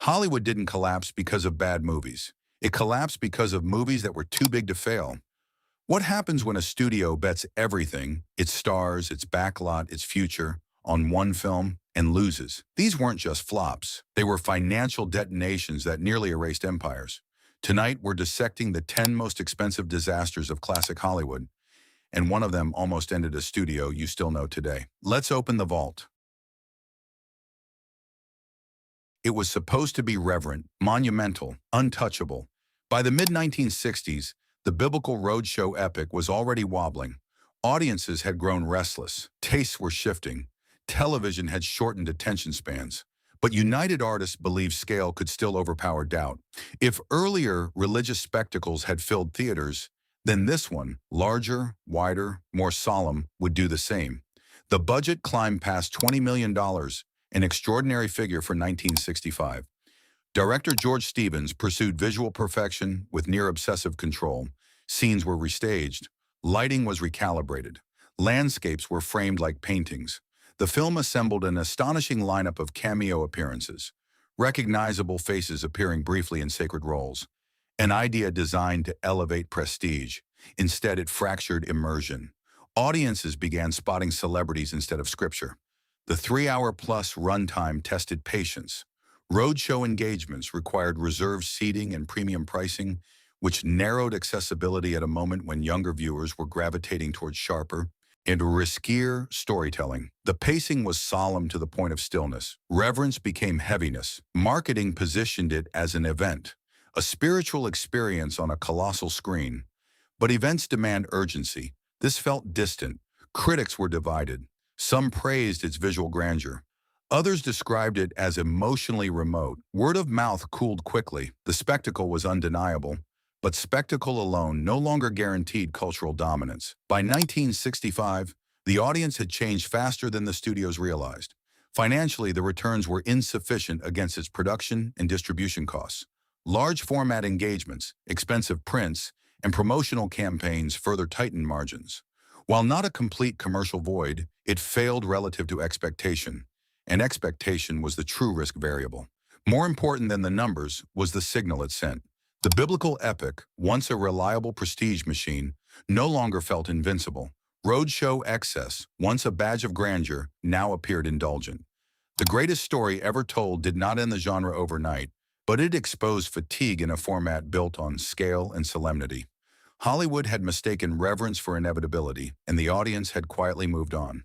Hollywood didn't collapse because of bad movies. It collapsed because of movies that were too big to fail. What happens when a studio bets everything, its stars, its backlot, its future, on one film and loses? These weren't just flops. They were financial detonations that nearly erased empires. Tonight, we're dissecting the 10 most expensive disasters of classic Hollywood, and one of them almost ended a studio you still know today. Let's open the vault. It was supposed to be reverent, monumental, untouchable. By the mid-1960s, the biblical roadshow epic was already wobbling. Audiences had grown restless. Tastes were shifting. Television had shortened attention spans. But united artists believed scale could still overpower doubt. If earlier religious spectacles had filled theaters, then this one, larger, wider, more solemn, would do the same. The budget climbed past $20 million, an extraordinary figure for 1965. Director George Stevens pursued visual perfection with near-obsessive control. Scenes were restaged. Lighting was recalibrated. Landscapes were framed like paintings. The film assembled an astonishing lineup of cameo appearances, recognizable faces appearing briefly in sacred roles. An idea designed to elevate prestige. Instead, it fractured immersion. Audiences began spotting celebrities instead of scripture. The 3-hour-plus runtime tested patience. Roadshow engagements required reserved seating and premium pricing, which narrowed accessibility at a moment when younger viewers were gravitating towards sharper and riskier storytelling. The pacing was solemn to the point of stillness. Reverence became heaviness. Marketing positioned it as an event, a spiritual experience on a colossal screen. But events demand urgency. This felt distant. Critics were divided. Some praised its visual grandeur. Others described it as emotionally remote. Word of mouth cooled quickly. The spectacle was undeniable, but spectacle alone no longer guaranteed cultural dominance. By 1965, the audience had changed faster than the studios realized. Financially, the returns were insufficient against its production and distribution costs. Large format engagements, expensive prints, and promotional campaigns further tightened margins. While not a complete commercial void, it failed relative to expectation, and expectation was the true risk variable. More important than the numbers was the signal it sent. The biblical epic, once a reliable prestige machine, no longer felt invincible. Roadshow excess, once a badge of grandeur, now appeared indulgent. The greatest story ever told did not end the genre overnight, but it exposed fatigue in a format built on scale and solemnity. Hollywood had mistaken reverence for inevitability, and the audience had quietly moved on.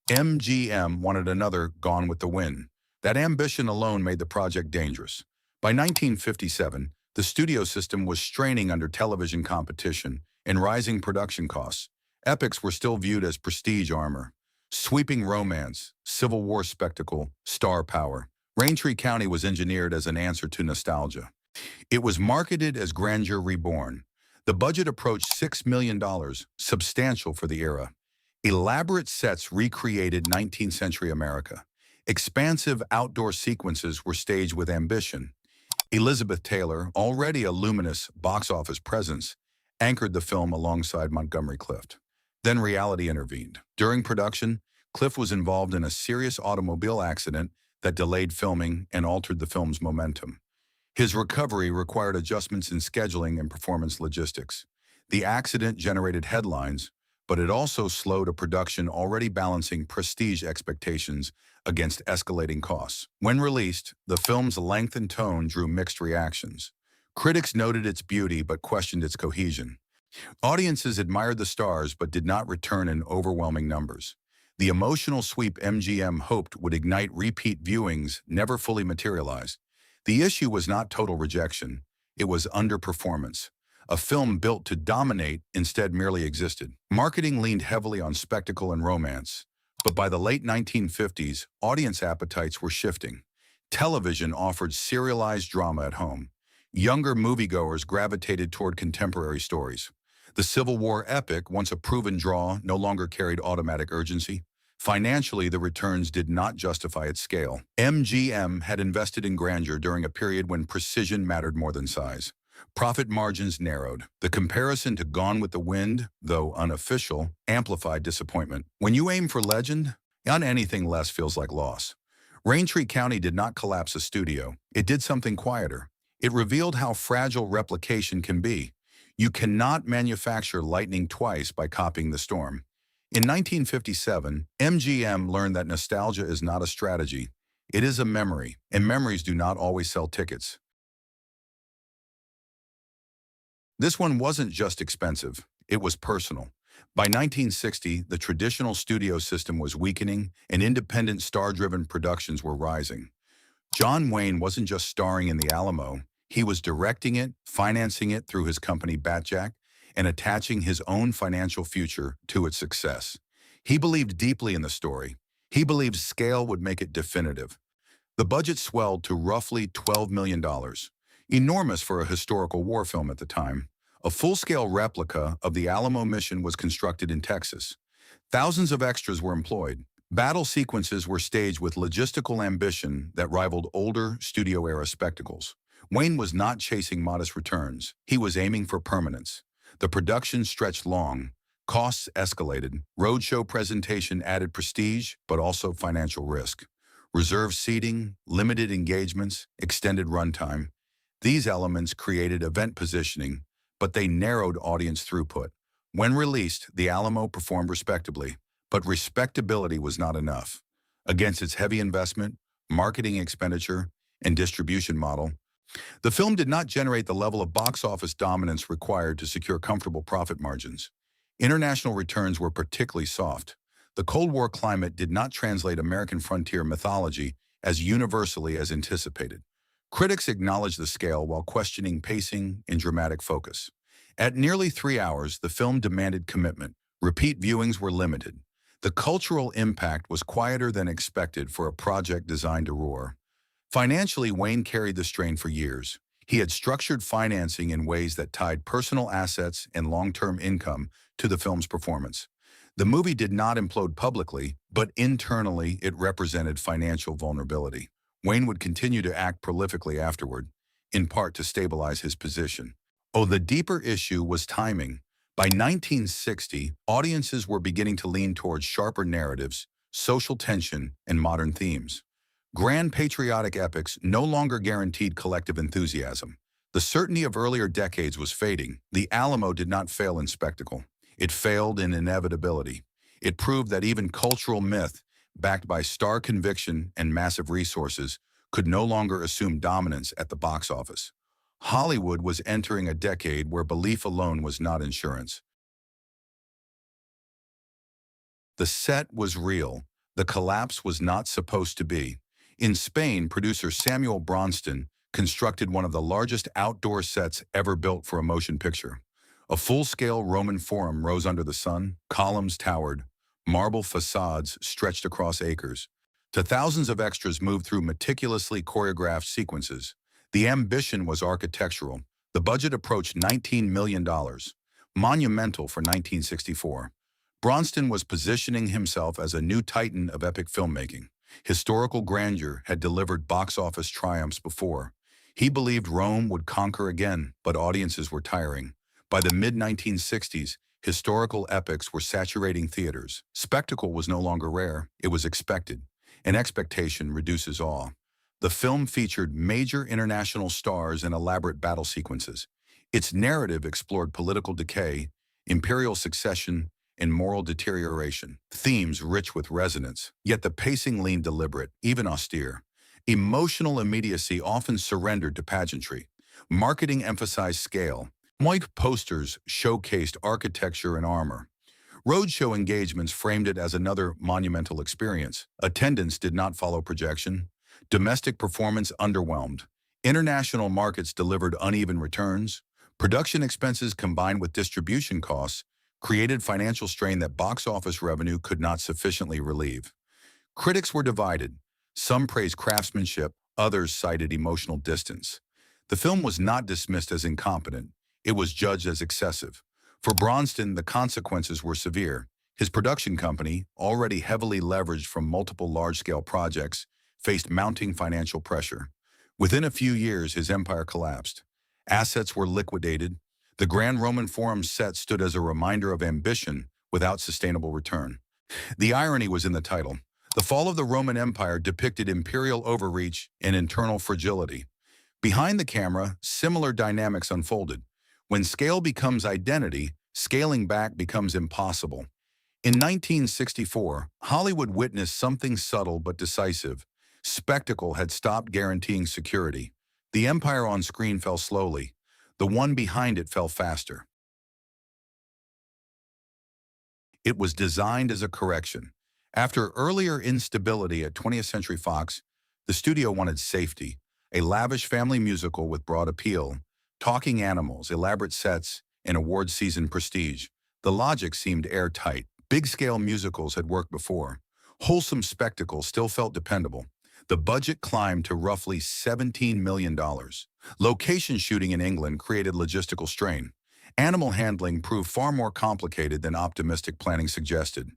MGM wanted another Gone with the Wind. That ambition alone made the project dangerous. By 1957, the studio system was straining under television competition and rising production costs. Epics were still viewed as prestige armor. Sweeping romance, Civil War spectacle, star power. Raintree County was engineered as an answer to nostalgia. It was marketed as grandeur reborn. The budget approached $6 million, substantial for the era. Elaborate sets recreated 19th century America. Expansive outdoor sequences were staged with ambition. Elizabeth Taylor, already a luminous box office presence, anchored the film alongside Montgomery Clift. Then reality intervened. During production, Clift was involved in a serious automobile accident that delayed filming and altered the film's momentum. His recovery required adjustments in scheduling and performance logistics. The accident generated headlines, but it also slowed a production already balancing prestige expectations against escalating costs. When released, the film's length and tone drew mixed reactions. Critics noted its beauty but questioned its cohesion. Audiences admired the stars but did not return in overwhelming numbers. The emotional sweep MGM hoped would ignite repeat viewings never fully materialized. The issue was not total rejection, it was underperformance. A film built to dominate instead merely existed. Marketing leaned heavily on spectacle and romance, but by the late 1950s, audience appetites were shifting. Television offered serialized drama at home. Younger moviegoers gravitated toward contemporary stories. The Civil War epic, once a proven draw, no longer carried automatic urgency. Financially, the returns did not justify its scale. MGM had invested in grandeur during a period when precision mattered more than size. Profit margins narrowed. The comparison to Gone with the Wind, though unofficial, amplified disappointment. When you aim for legend, on anything less feels like loss. Raintree County did not collapse a studio. It did something quieter. It revealed how fragile replication can be. You cannot manufacture lightning twice by copying the storm. In 1957, MGM learned that nostalgia is not a strategy. It is a memory, and memories do not always sell tickets. This one wasn't just expensive, it was personal. By 1960, the traditional studio system was weakening and independent star-driven productions were rising. John Wayne wasn't just starring in the Alamo, he was directing it, financing it through his company Batjack, and attaching his own financial future to its success. He believed deeply in the story. He believed scale would make it definitive. The budget swelled to roughly $12 million, enormous for a historical war film at the time. A full-scale replica of the Alamo mission was constructed in Texas. Thousands of extras were employed. Battle sequences were staged with logistical ambition that rivaled older studio-era spectacles. Wayne was not chasing modest returns. He was aiming for permanence. The production stretched long. Costs escalated. Roadshow presentation added prestige, but also financial risk. Reserved seating, limited engagements, extended runtime. These elements created event positioning, but they narrowed audience throughput. When released, the Alamo performed respectably, but respectability was not enough. Against its heavy investment, marketing expenditure, and distribution model, the film did not generate the level of box office dominance required to secure comfortable profit margins. International returns were particularly soft. The Cold War climate did not translate American frontier mythology as universally as anticipated. Critics acknowledged the scale while questioning pacing and dramatic focus. At nearly 3 hours, the film demanded commitment. Repeat viewings were limited. The cultural impact was quieter than expected for a project designed to roar. Financially, Wayne carried the strain for years. He had structured financing in ways that tied personal assets and long-term income to the film's performance. The movie did not implode publicly, but internally it represented financial vulnerability. Wayne would continue to act prolifically afterward, in part to stabilize his position. Oh, the deeper issue was timing. By 1960, audiences were beginning to lean towards sharper narratives, social tension, and modern themes. Grand patriotic epics no longer guaranteed collective enthusiasm. The certainty of earlier decades was fading. The Alamo did not fail in spectacle. It failed in inevitability. It proved that even cultural myth, backed by star conviction and massive resources, could no longer assume dominance at the box office. Hollywood was entering a decade where belief alone was not insurance. The set was real. The collapse was not supposed to be. In Spain, producer Samuel Bronston constructed one of the largest outdoor sets ever built for a motion picture. A full-scale Roman forum rose under the sun, columns towered, marble facades stretched across acres. Thousands of extras moved through meticulously choreographed sequences. The ambition was architectural. The budget approached $19 million, monumental for 1964. Bronston was positioning himself as a new titan of epic filmmaking. Historical grandeur had delivered box office triumphs before. He believed Rome would conquer again, but audiences were tiring. By the mid-1960s, historical epics were saturating theaters. Spectacle was no longer rare, it was expected. And expectation reduces awe. The film featured major international stars and elaborate battle sequences. Its narrative explored political decay, imperial succession, and moral deterioration, themes rich with resonance, yet the pacing leaned deliberate, even austere. Emotional immediacy often surrendered to pageantry. Marketing emphasized scale. White posters showcased architecture and armor. Roadshow engagements framed it as another monumental experience. Attendance did not follow projection. Domestic performance underwhelmed. International markets delivered uneven returns. Production expenses combined with distribution costs created financial strain that box office revenue could not sufficiently relieve. Critics were divided. Some praised craftsmanship, others cited emotional distance. The film was not dismissed as incompetent. It was judged as excessive. For Bronston, the consequences were severe. His production company, already heavily leveraged from multiple large-scale projects, faced mounting financial pressure. Within a few years, his empire collapsed. Assets were liquidated. The Grand Roman Forum set stood as a reminder of ambition without sustainable return. The irony was in the title. The fall of the Roman Empire depicted imperial overreach and internal fragility. Behind the camera, similar dynamics unfolded. When scale becomes identity, scaling back becomes impossible. In 1964, Hollywood witnessed something subtle but decisive. Spectacle had stopped guaranteeing security. The empire on screen fell slowly. The one behind it fell faster. It was designed as a correction. After earlier instability at 20th Century Fox, the studio wanted safety, a lavish family musical with broad appeal, talking animals, elaborate sets, and award-season prestige. The logic seemed airtight. Big-scale musicals had worked before. Wholesome spectacle still felt dependable. The budget climbed to roughly $17 million. Location shooting in England created logistical strain. Animal handling proved far more complicated than optimistic planning suggested.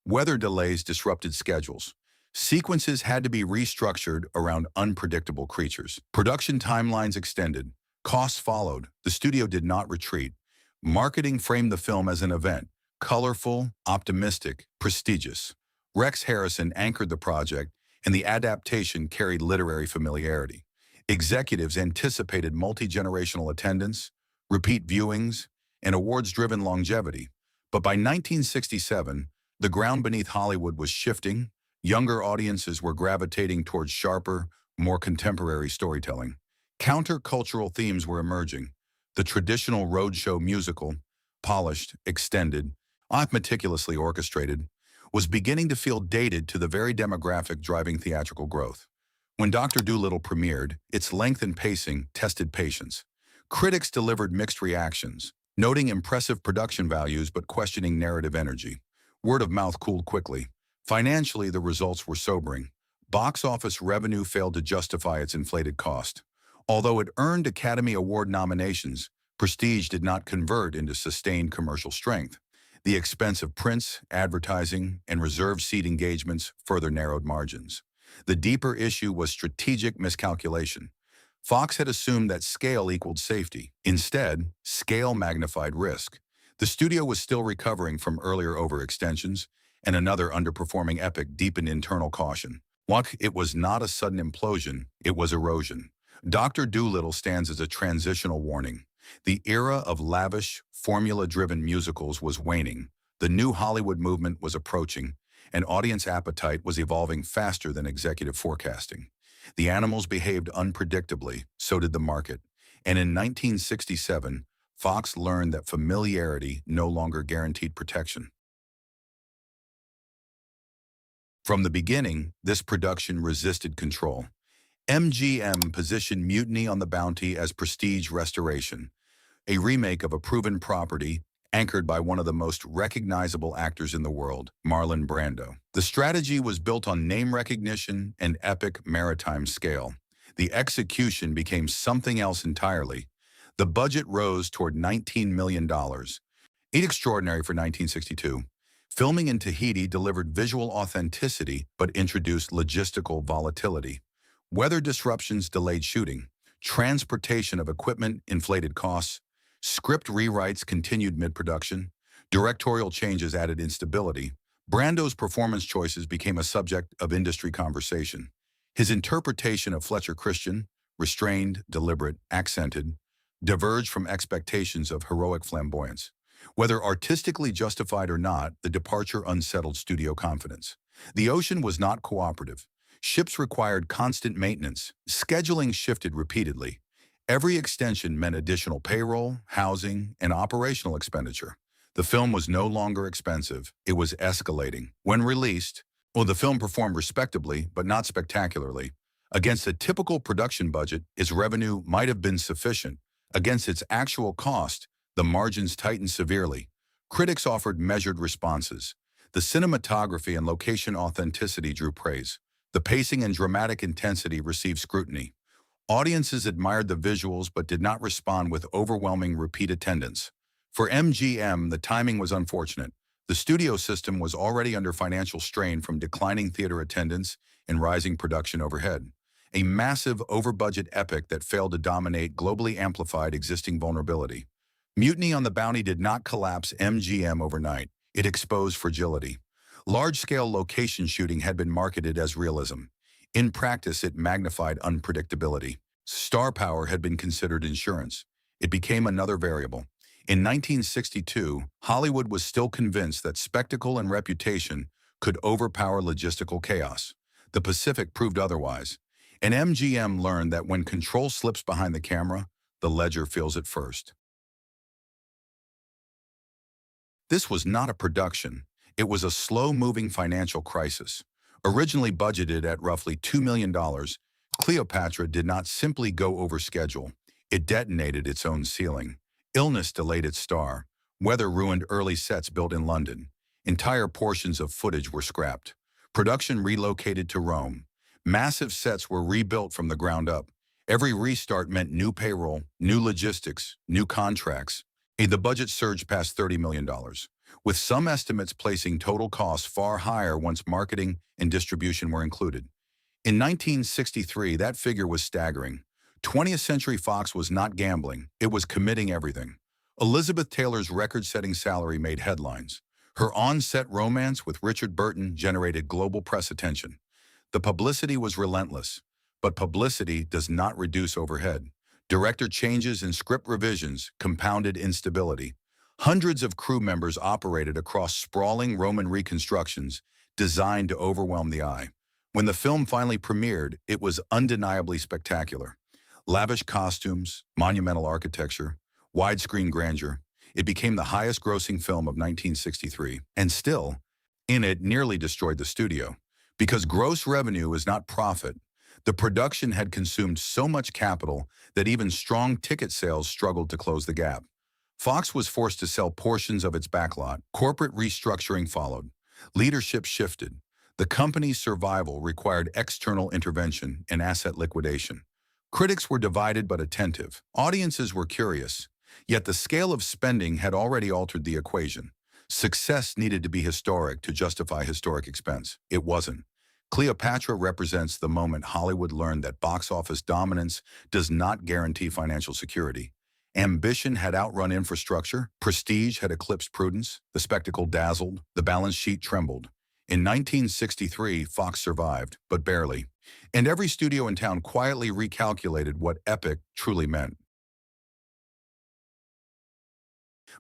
Weather delays disrupted schedules. Sequences had to be restructured around unpredictable creatures. Production timelines extended. Costs followed. The studio did not retreat. Marketing framed the film as an event, colorful, optimistic, prestigious. Rex Harrison anchored the project, and the adaptation carried literary familiarity. Executives anticipated multi-generational attendance, repeat viewings, and awards-driven longevity. But by 1967, the ground beneath Hollywood was shifting. Younger audiences were gravitating towards sharper, more contemporary storytelling. Countercultural themes were emerging. The traditional roadshow musical, polished, extended, meticulously orchestrated, was beginning to feel dated to the very demographic driving theatrical growth. When Dr. Dolittle premiered, its length and pacing tested patience. Critics delivered mixed reactions, noting impressive production values but questioning narrative energy. Word of mouth cooled quickly. Financially, the results were sobering. Box office revenue failed to justify its inflated cost. Although it earned Academy Award nominations, prestige did not convert into sustained commercial strength. The expense of prints, advertising, and reserved seat engagements further narrowed margins. The deeper issue was strategic miscalculation. Fox had assumed that scale equaled safety. Instead, scale magnified risk. The studio was still recovering from earlier overextensions, and another underperforming epic deepened internal caution. It was not a sudden implosion, it was erosion. Dr. Dolittle stands as a transitional warning. The era of lavish, formula-driven musicals was waning. The new Hollywood movement was approaching, and audience appetite was evolving faster than executive forecasting. The animals behaved unpredictably, so did the market. And in 1967, Fox learned that familiarity no longer guaranteed protection. From the beginning, this production resisted control. MGM positioned Mutiny on the Bounty as prestige restoration, a remake of a proven property anchored by one of the most recognizable actors in the world, Marlon Brando. The strategy was built on name recognition and epic maritime scale. The execution became something else entirely. The budget rose toward $19 million. Extraordinary for 1962. Filming in Tahiti delivered visual authenticity but introduced logistical volatility. Weather disruptions delayed shooting. Transportation of equipment inflated costs. Script rewrites continued mid-production. Directorial changes added instability. Brando's performance choices became a subject of industry conversation. His interpretation of Fletcher Christian, restrained, deliberate, accented, diverged from expectations of heroic flamboyance. Whether artistically justified or not, the departure unsettled studio confidence. The ocean was not cooperative. Ships required constant maintenance. Scheduling shifted repeatedly. Every extension meant additional payroll, housing, and operational expenditure. The film was no longer expensive. It was escalating. When released, the film performed respectably, but not spectacularly. Against a typical production budget, its revenue might have been sufficient. Against its actual cost, the margins tightened severely. Critics offered measured responses. The cinematography and location authenticity drew praise. The pacing and dramatic intensity received scrutiny. Audiences admired the visuals but did not respond with overwhelming repeat attendance. For MGM, the timing was unfortunate. The studio system was already under financial strain from declining theater attendance and rising production overhead. A massive, over-budget epic that failed to dominate globally amplified existing vulnerability. Mutiny on the Bounty did not collapse MGM overnight. It exposed fragility. Large-scale location shooting had been marketed as realism. In practice, it magnified unpredictability. Star power had been considered insurance. It became another variable. In 1962, Hollywood was still convinced that spectacle and reputation could overpower logistical chaos. The Pacific proved otherwise. And MGM learned that when control slips behind the camera, the ledger feels it first. This was not a production. It was a slow-moving financial crisis. Originally budgeted at roughly $2 million, Cleopatra did not simply go over schedule. It detonated its own ceiling. Illness delayed its star. Weather ruined early sets built in London. Entire portions of footage were scrapped. Production relocated to Rome. Massive sets were rebuilt from the ground up. Every restart meant new payroll, new logistics, new contracts. The budget surged past $30 million, with some estimates placing total costs far higher once marketing and distribution were included. In 1963, that figure was staggering. 20th Century Fox was not gambling, it was committing everything. Elizabeth Taylor's record-setting salary made headlines. Her on-set romance with Richard Burton generated global press attention. The publicity was relentless, but publicity does not reduce overhead. Director changes and script revisions compounded instability. Hundreds of crew members operated across sprawling Roman reconstructions designed to overwhelm the eye. When the film finally premiered, it was undeniably spectacular. Lavish costumes, monumental architecture, widescreen grandeur. It became the highest-grossing film of 1963, and still, it nearly destroyed the studio. Because gross revenue is not profit, the production had consumed so much capital that even strong ticket sales struggled to close the gap. Fox was forced to sell portions of its backlot. Corporate restructuring followed. Leadership shifted. The company's survival required external intervention and asset liquidation. Critics were divided but attentive. Audiences were curious. Yet the scale of spending had already altered the equation. Success needed to be historic to justify historic expense. It wasn't. Cleopatra represents the moment Hollywood learned that box office dominance does not guarantee financial security. Ambition had outrun infrastructure, prestige had eclipsed prudence, the spectacle dazzled, the balance sheet trembled. In 1963, Fox survived, but barely. And every studio in town quietly recalculated what epic truly meant.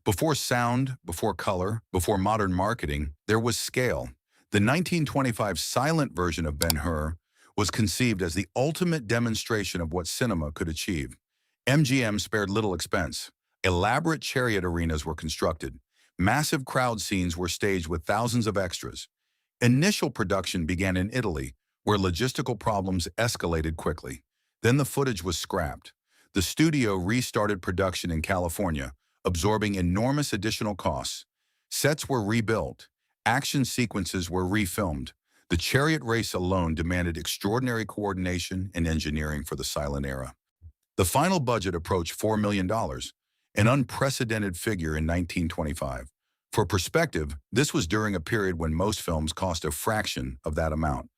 Before sound, before color, before modern marketing, there was scale. The 1925 silent version of Ben-Hur was conceived as the ultimate demonstration of what cinema could achieve. MGM spared little expense. Elaborate chariot arenas were constructed. Massive crowd scenes were staged with thousands of extras. Initial production began in Italy, where logistical problems escalated quickly. Then the footage was scrapped. The studio restarted production in California, absorbing enormous additional costs. Sets were rebuilt. Action sequences were refilmed. The chariot race alone demanded extraordinary coordination and engineering for the silent era. The final budget approached $4 million, an unprecedented figure in 1925. For perspective, this was during a period when most films cost a fraction of that amount.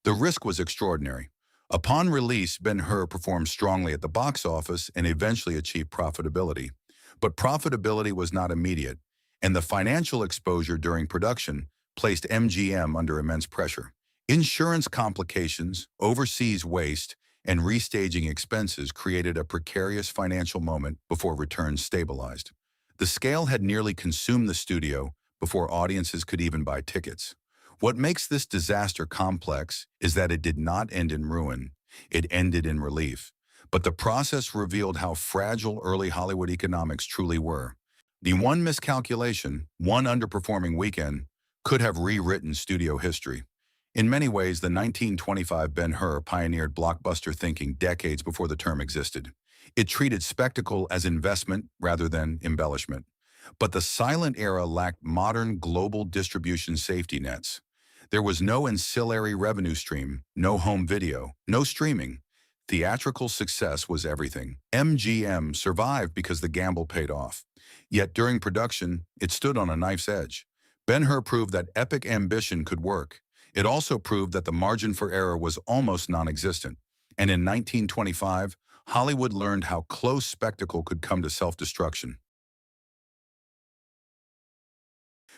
The risk was extraordinary. Upon release, Ben-Hur performed strongly at the box office and eventually achieved profitability. But profitability was not immediate, and the financial exposure during production placed MGM under immense pressure. Insurance complications, overseas waste, and restaging expenses created a precarious financial moment before returns stabilized. The scale had nearly consumed the studio before audiences could even buy tickets. What makes this disaster complex is that it did not end in ruin. It ended in relief. But the process revealed how fragile early Hollywood economics truly were. The one miscalculation, one underperforming weekend, could have rewritten studio history. In many ways, the 1925 Ben-Hur pioneered blockbuster thinking decades before the term existed. It treated spectacle as investment rather than embellishment. But the silent era lacked modern global distribution safety nets. There was no ancillary revenue stream, no home video, no streaming. Theatrical success was everything. MGM survived because the gamble paid off. Yet during production, it stood on a knife's edge. Ben-Hur proved that epic ambition could work. It also proved that the margin for error was almost non-existent. And in 1925, Hollywood learned how close spectacle could come to self-destruction.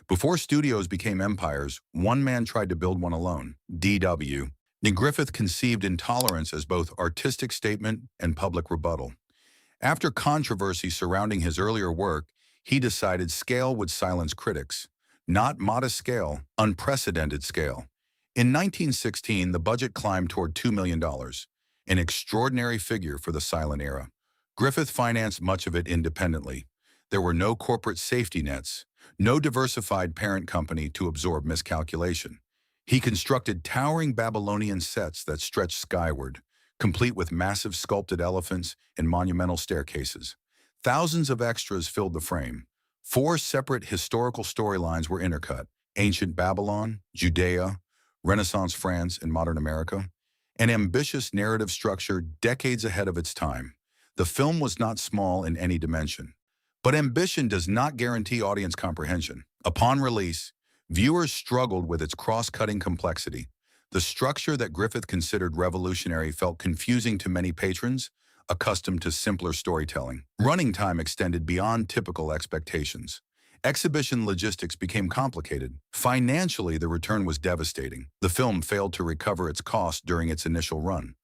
Before studios became empires, one man tried to build one alone, D.W. Griffith conceived Intolerance as both artistic statement and public rebuttal. After controversy surrounding his earlier work, he decided scale would silence critics. Not modest scale, unprecedented scale. In 1916, the budget climbed toward $2 million, an extraordinary figure for the silent era. Griffith financed much of it independently. There were no corporate safety nets, no diversified parent company to absorb miscalculation. He constructed towering Babylonian sets that stretched skyward, complete with massive sculpted elephants and monumental staircases. Thousands of extras filled the frame. 4 separate historical storylines were intercut: ancient Babylon, Judea, Renaissance France, and modern America. An ambitious narrative structure decades ahead of its time. The film was not small in any dimension. But ambition does not guarantee audience comprehension. Upon release, viewers struggled with its cross-cutting complexity. The structure that Griffith considered revolutionary felt confusing to many patrons, accustomed to simpler storytelling. Running time extended beyond typical expectations. Exhibition logistics became complicated. Financially, the return was devastating. The film failed to recover its cost during its initial run.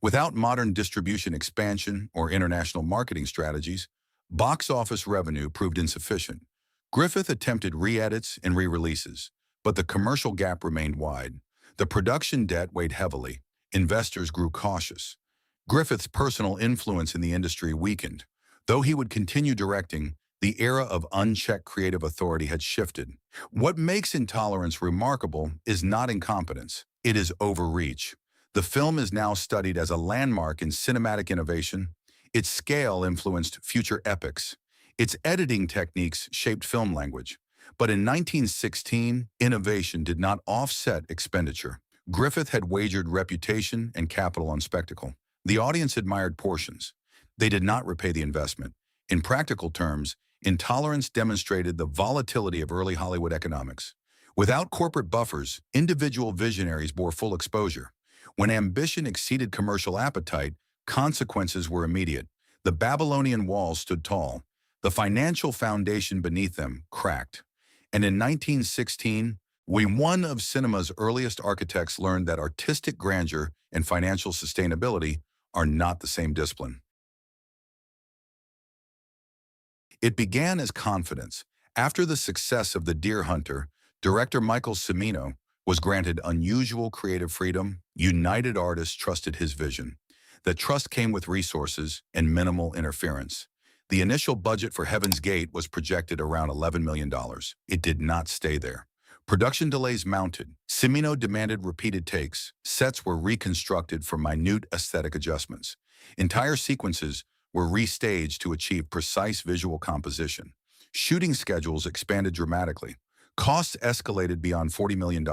Without modern distribution expansion or international marketing strategies, box office revenue proved insufficient. Griffith attempted re-edits and re-releases, but the commercial gap remained wide. The production debt weighed heavily. Investors grew cautious. Griffith's personal influence in the industry weakened. Though he would continue directing, the era of unchecked creative authority had shifted. What makes Intolerance remarkable is not incompetence, it is overreach. The film is now studied as a landmark in cinematic innovation. Its scale influenced future epics. Its editing techniques shaped film language. But in 1916, innovation did not offset expenditure. Griffith had wagered reputation and capital on spectacle. The audience admired portions. They did not repay the investment. In practical terms, Intolerance demonstrated the volatility of early Hollywood economics. Without corporate buffers, individual visionaries bore full exposure. When ambition exceeded commercial appetite, consequences were immediate. The Babylonian walls stood tall. The financial foundation beneath them cracked. And in 1916, one of cinema's earliest architects learned that artistic grandeur and financial sustainability are not the same discipline. It began as confidence. After the success of The Deer Hunter, director Michael Cimino was granted unusual creative freedom. United Artists trusted his vision. That trust came with resources and minimal interference. The initial budget for Heaven's Gate was projected around $11 million. It did not stay there. Production delays mounted. Cimino demanded repeated takes. Sets were reconstructed for minute aesthetic adjustments. Entire sequences were restaged to achieve precise visual composition. Shooting schedules expanded dramatically. Costs escalated beyond $40 million.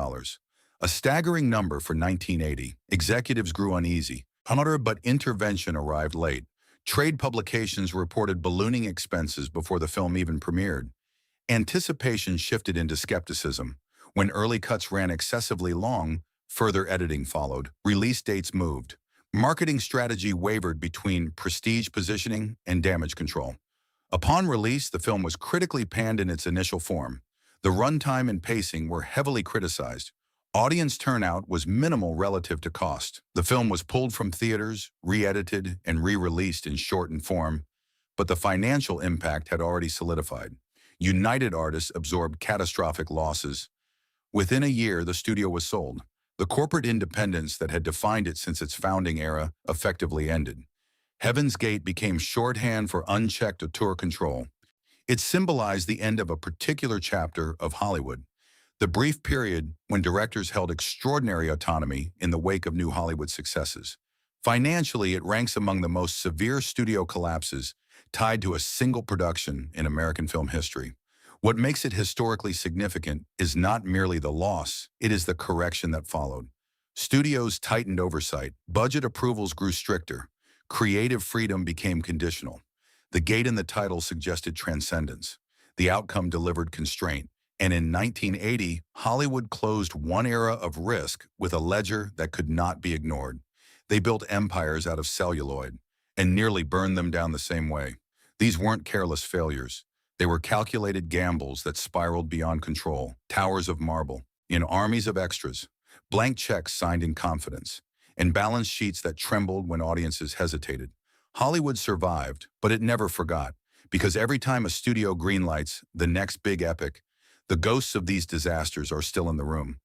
A staggering number for 1980. Executives grew uneasy. But intervention arrived late. Trade publications reported ballooning expenses before the film even premiered. Anticipation shifted into skepticism. When early cuts ran excessively long, further editing followed. Release dates moved. Marketing strategy wavered between prestige positioning and damage control. Upon release, the film was critically panned in its initial form. The runtime and pacing were heavily criticized. Audience turnout was minimal relative to cost. The film was pulled from theaters, re-edited, and re-released in shortened form, but the financial impact had already solidified. United Artists absorbed catastrophic losses. Within a year, the studio was sold. The corporate independence that had defined it since its founding era effectively ended. Heaven's Gate became shorthand for unchecked auteur control. It symbolized the end of a particular chapter of Hollywood, the brief period when directors held extraordinary autonomy in the wake of new Hollywood successes. Financially, it ranks among the most severe studio collapses tied to a single production in American film history. What makes it historically significant is not merely the loss, it is the correction that followed. Studios tightened oversight, budget approvals grew stricter, creative freedom became conditional. The gate in the title suggested transcendence. The outcome delivered constraint. And in 1980, Hollywood closed one era of risk with a ledger that could not be ignored. They built empires out of celluloid and nearly burned them down the same way. These weren't careless failures. They were calculated gambles that spiraled beyond control, towers of marble, in armies of extras, blank checks signed in confidence, and balance sheets that trembled when audiences hesitated. Hollywood survived, but it never forgot, because every time a studio greenlights the next big epic, the ghosts of these disasters are still in the room.